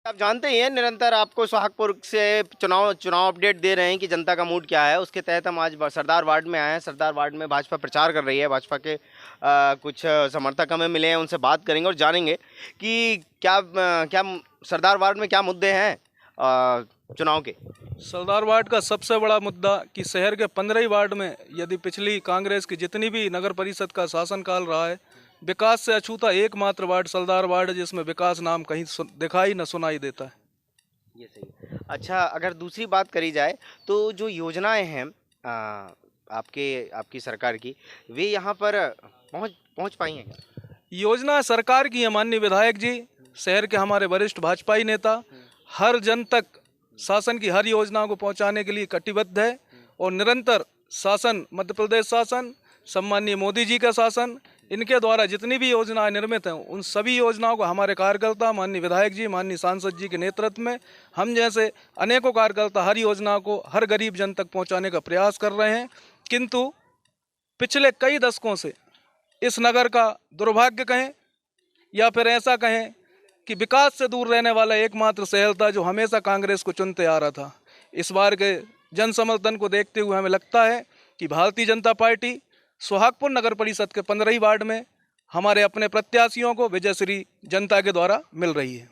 आप जानते ही हैं, निरंतर आपको सोहागपुर से चुनाव चुनाव अपडेट दे रहे हैं कि जनता का मूड क्या है। उसके तहत हम आज सरदार वार्ड में आए हैं। सरदार वार्ड में भाजपा प्रचार कर रही है। भाजपा के कुछ समर्थक हमें मिले हैं, उनसे बात करेंगे और जानेंगे कि क्या सरदार वार्ड में क्या मुद्दे हैं चुनाव के। सरदार वार्ड का सबसे बड़ा मुद्दा कि शहर के 15 ही वार्ड में यदि पिछली कांग्रेस की जितनी भी नगर परिषद का शासनकाल रहा है, विकास से अछूता एकमात्र वार्ड सरदार वार्ड है जिसमें विकास नाम कहीं दिखाई न सुनाई देता है। ये सही है। अच्छा, अगर दूसरी बात करी जाए तो जो योजनाएं हैं आपकी सरकार की, वे यहाँ पर पहुँच पहुँच पाई हैं क्या? योजना सरकार की है माननीय विधायक जी, शहर के हमारे वरिष्ठ भाजपाई नेता हर जन तक शासन की हर योजना को पहुंचाने के लिए कटिबद्ध है और निरंतर शासन, मध्य प्रदेश शासन, सम्माननीय मोदी जी का शासन, इनके द्वारा जितनी भी योजनाएं निर्मित हैं उन सभी योजनाओं को हमारे कार्यकर्ता माननीय विधायक जी, माननीय सांसद जी के नेतृत्व में हम जैसे अनेकों कार्यकर्ता हर योजना को हर गरीब जन तक पहुंचाने का प्रयास कर रहे हैं। किंतु पिछले कई दशकों से इस नगर का दुर्भाग्य कहें या फिर ऐसा कहें कि विकास से दूर रहने वाला एकमात्र शहर था जो हमेशा कांग्रेस को चुनते आ रहा था। इस बार के जन समर्थन को देखते हुए हमें लगता है कि भारतीय जनता पार्टी सोहागपुर नगर परिषद के 15 ही वार्ड में हमारे अपने प्रत्याशियों को विजयश्री जनता के द्वारा मिल रही है।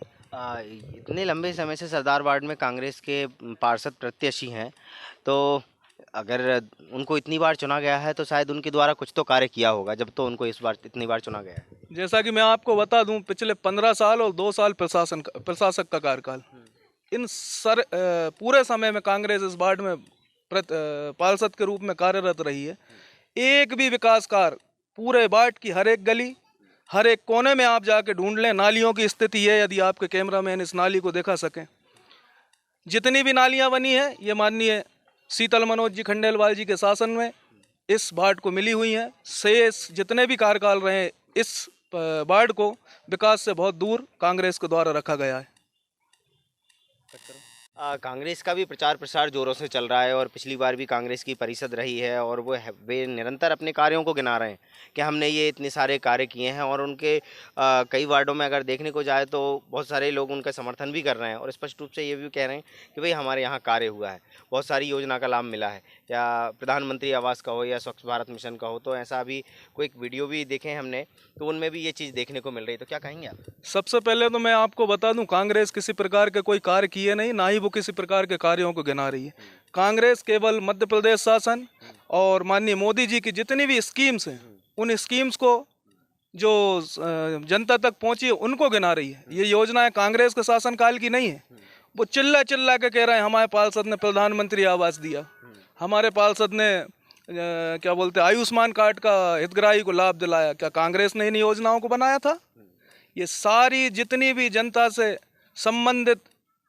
इतने लंबे समय से सरदार वार्ड में कांग्रेस के पार्षद प्रत्याशी हैं, तो अगर उनको इतनी बार चुना गया है तो शायद उनके द्वारा कुछ तो कार्य किया होगा, जब तो उनको इस बार इतनी बार चुना गया है। जैसा कि मैं आपको बता दूं, पिछले 15 साल और 2 साल प्रशासक का कार्यकाल, इन पूरे समय में कांग्रेस इस वार्ड में पार्षद के रूप में कार्यरत रही है। एक भी विकास कार्य पूरे वार्ड की हर एक गली, हर एक कोने में आप जाके ढूंढ लें, नालियों की स्थिति है, यदि आपके कैमरामैन इस नाली को दिखा सकें, जितनी भी नालियां बनी है ये माननीय शीतल मनोज जी खंडेलवाल जी के शासन में इस वार्ड को मिली हुई हैं। शेष जितने भी कार्यकाल रहे इस वार्ड को विकास से बहुत दूर कांग्रेस के द्वारा रखा गया है। कांग्रेस का भी प्रचार प्रसार जोरों से चल रहा है और पिछली बार भी कांग्रेस की परिषद रही है और वे निरंतर अपने कार्यों को गिना रहे हैं कि हमने ये इतने सारे कार्य किए हैं। और उनके कई वार्डों में अगर देखने को जाए तो बहुत सारे लोग उनका समर्थन भी कर रहे हैं और स्पष्ट रूप से ये भी कह रहे हैं कि भाई हमारे यहाँ कार्य हुआ है, बहुत सारी योजना का लाभ मिला है, या प्रधानमंत्री आवास का हो या स्वच्छ भारत मिशन का हो। तो ऐसा अभी कोई एक वीडियो भी देखे हमने, तो उनमें भी ये चीज़ देखने को मिल रही। तो क्या कहेंगे आप? सबसे पहले तो मैं आपको बता दूं, कांग्रेस किसी प्रकार के कोई कार्य किए नहीं, ना ही वो किसी प्रकार के कार्यों को गिना रही है। कांग्रेस केवल मध्य प्रदेश शासन और माननीय मोदी जी की जितनी भी स्कीम्स हैं उन स्कीम्स को जो जनता तक पहुंची है उनको गिना रही है। ये योजनाएं कांग्रेस के शासनकाल की नहीं है। वो चिल्ला चिल्ला के कह रहे हैं हमारे पार्षद ने प्रधानमंत्री आवास दिया, हमारे पार्षद ने क्या बोलते हैं आयुष्मान कार्ड का हितग्राही को लाभ दिलाया। क्या कांग्रेस ने इन योजनाओं को बनाया था? ये सारी जितनी भी जनता से संबंधित,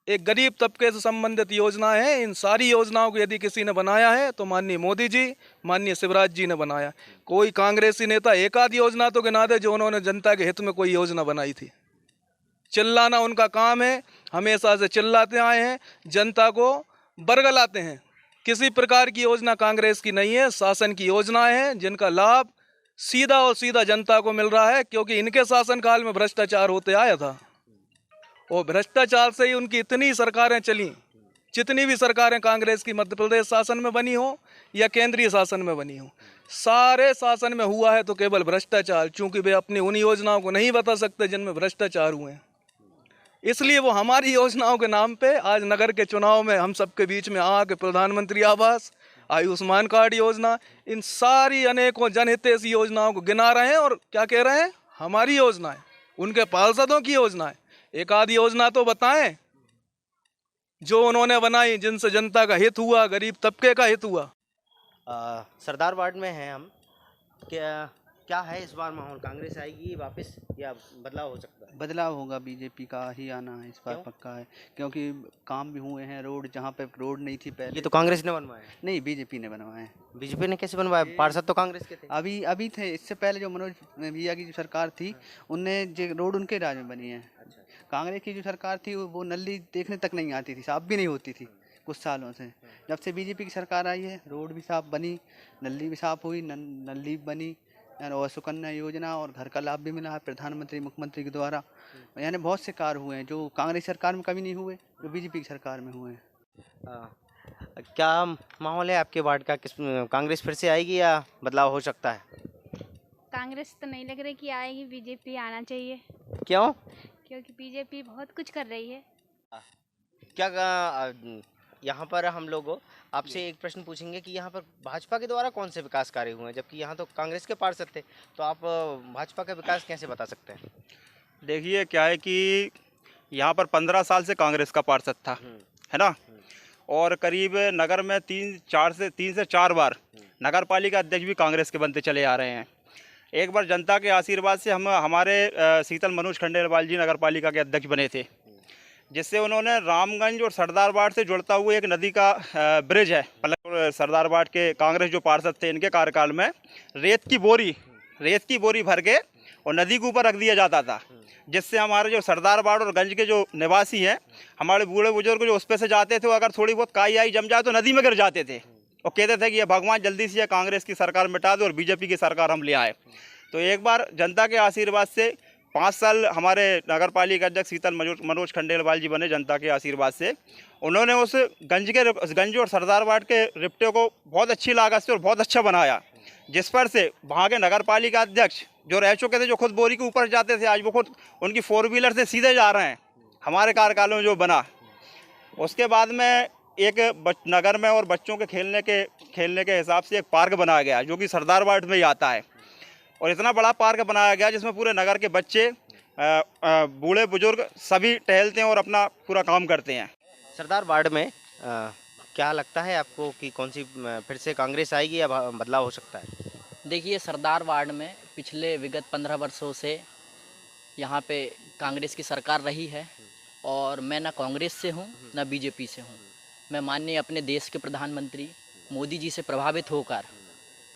एक गरीब तबके से संबंधित योजनाएं हैं, इन सारी योजनाओं को यदि किसी ने बनाया है तो माननीय मोदी जी, माननीय शिवराज जी ने बनाया। कोई कांग्रेसी नेता एक आध योजना तो गिना दे जो उन्होंने जनता के हित में कोई योजना बनाई थी। चिल्लाना उनका काम है, हमेशा से चिल्लाते आए हैं, जनता को बरगलाते हैं। किसी प्रकार की योजना कांग्रेस की नहीं है, शासन की योजनाएं हैं जिनका लाभ सीधा और सीधा जनता को मिल रहा है, क्योंकि इनके शासनकाल में भ्रष्टाचार होते आया था और भ्रष्टाचार से ही उनकी इतनी सरकारें चली। जितनी भी सरकारें कांग्रेस की मध्य प्रदेश शासन में बनी हो या केंद्रीय शासन में बनी हो, सारे शासन में हुआ है तो केवल भ्रष्टाचार, चूंकि वे अपनी उन योजनाओं को नहीं बता सकते जिनमें भ्रष्टाचार हुए हैं। इसलिए वो हमारी योजनाओं के नाम पे आज नगर के चुनाव में हम सबके बीच में आके प्रधानमंत्री आवास, आयुष्मान कार्ड योजना, इन सारी अनेकों जनहितैषी योजनाओं को गिना रहे हैं और क्या कह रहे हैं हमारी योजनाएं, उनके पार्षदों की योजनाएं। एक आधी योजना तो बताएं जो उन्होंने बनाई, जिनसे जनता का हित हुआ, गरीब तबके का हित हुआ। सरदार वार्ड में हैं हम। क्या है इस बार माहौल? कांग्रेस आएगी वापस या बदलाव हो सकता है? बदलाव होगा, बीजेपी का ही आना है इस बार। क्यों? पक्का है, क्योंकि काम भी हुए हैं। रोड जहाँ पे रोड नहीं थी पहले, ये तो कांग्रेस ने बनवाया है। नहीं बीजेपी ने बनवाए हैं। बीजेपी ने कैसे बनवाया? पार्षद तो कांग्रेस के थे। अभी अभी थे, इससे पहले जो मनोज भैया की जो सरकार थी उनने जो रोड उनके राज में बनी है। अच्छा। कांग्रेस की जो सरकार थी वो नली देखने तक नहीं आती थी, साफ भी नहीं होती थी कुछ सालों से। जब से बीजेपी की सरकार आई है रोड भी साफ बनी, नली भी साफ हुई, नली बनी, और सुकन्या योजना और घर का लाभ भी मिला है प्रधानमंत्री मुख्यमंत्री के द्वारा। यानी बहुत से कार्य हुए हैं जो कांग्रेस सरकार में कभी नहीं हुए, जो बीजेपी की सरकार में हुए हैं। क्या माहौल है आपके वार्ड का, किस कांग्रेस फिर से आएगी या बदलाव हो सकता है? कांग्रेस तो नहीं लग रही कि आएगी, बीजेपी आना चाहिए क्यों? क्योंकि बीजेपी बहुत कुछ कर रही है। क्या यहाँ पर हम लोग आपसे एक प्रश्न पूछेंगे कि यहाँ पर भाजपा के द्वारा कौन से विकास कार्य हुए हैं, जबकि यहाँ तो कांग्रेस के पार्षद थे, तो आप भाजपा का विकास कैसे बता सकते हैं? देखिए क्या है कि यहाँ पर 15 साल से कांग्रेस का पार्षद था, है ना, और करीब नगर में 3 से 4 बार नगर पालिका अध्यक्ष भी कांग्रेस के बनते चले आ रहे हैं। एक बार जनता के आशीर्वाद से हमारे शीतल मनोज खंडेलवाल जी नगर पालिका के अध्यक्ष बने थे, जिससे उन्होंने रामगंज और सरदारबाद से जुड़ता हुआ एक नदी का ब्रिज है, सरदारबाद के कांग्रेस जो पार्षद थे इनके कार्यकाल में रेत की बोरी भर के और नदी के ऊपर रख दिया जाता था, जिससे हमारे जो सरदारबाद और गंज के जो निवासी हैं, हमारे बूढ़े बुजुर्ग जो उस पे से जाते थे, अगर थोड़ी बहुत काई आई जम जाए तो नदी में गिर जाते थे और कहते थे कि ये भगवान जल्दी से ये कांग्रेस की सरकार मिटा दो और बीजेपी की सरकार हम ले आए। तो एक बार जनता के आशीर्वाद से 5 साल हमारे नगर पालिका अध्यक्ष शीतल मनोज खंडेलवाल जी बने, जनता के आशीर्वाद से उन्होंने उस गंज और सरदारबाद के रिप्टे को बहुत अच्छी लागत से और बहुत अच्छा बनाया, जिस पर से वहाँ के नगर पालिका अध्यक्ष जो रह चुके थे, जो खुद बोरी के ऊपर जाते थे, आज वो खुद उनकी 4 व्हीलर से सीधे जा रहे हैं। हमारे कार्यकाल में जो बना, उसके बाद में एक नगर में और बच्चों के खेलने के हिसाब से एक पार्क बनाया गया जो कि सरदारबाद में ही आता है, और इतना बड़ा पार्क बनाया गया जिसमें पूरे नगर के बच्चे, बूढ़े बुजुर्ग सभी टहलते हैं और अपना पूरा काम करते हैं। सरदारबाद में क्या लगता है आपको कि कौन सी फिर से कांग्रेस आएगी या बदलाव हो सकता है? देखिए, सरदारबाद में पिछले विगत 15 वर्षों से यहाँ पे कांग्रेस की सरकार रही है, और मैं ना कांग्रेस से हूँ ना बीजेपी से हूँ। मैं माननीय अपने देश के प्रधानमंत्री मोदी जी से प्रभावित होकर,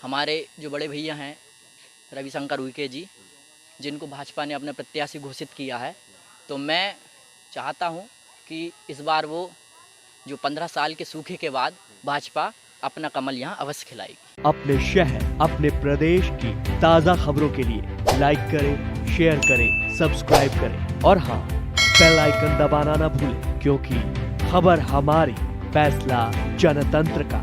हमारे जो बड़े भैया हैं रविशंकर उइके जी, जिनको भाजपा ने अपना प्रत्याशी घोषित किया है, तो मैं चाहता हूँ कि इस बार वो जो 15 साल के सूखे के बाद भाजपा अपना कमल यहाँ अवश्य खिलाएगी। अपने शहर, अपने प्रदेश की ताज़ा खबरों के लिए लाइक करें, शेयर करें, सब्सक्राइब करें और हाँ, बेल आइकन दबाना ना भूलें, क्योंकि खबर हमारी, फैसला जनतंत्र का।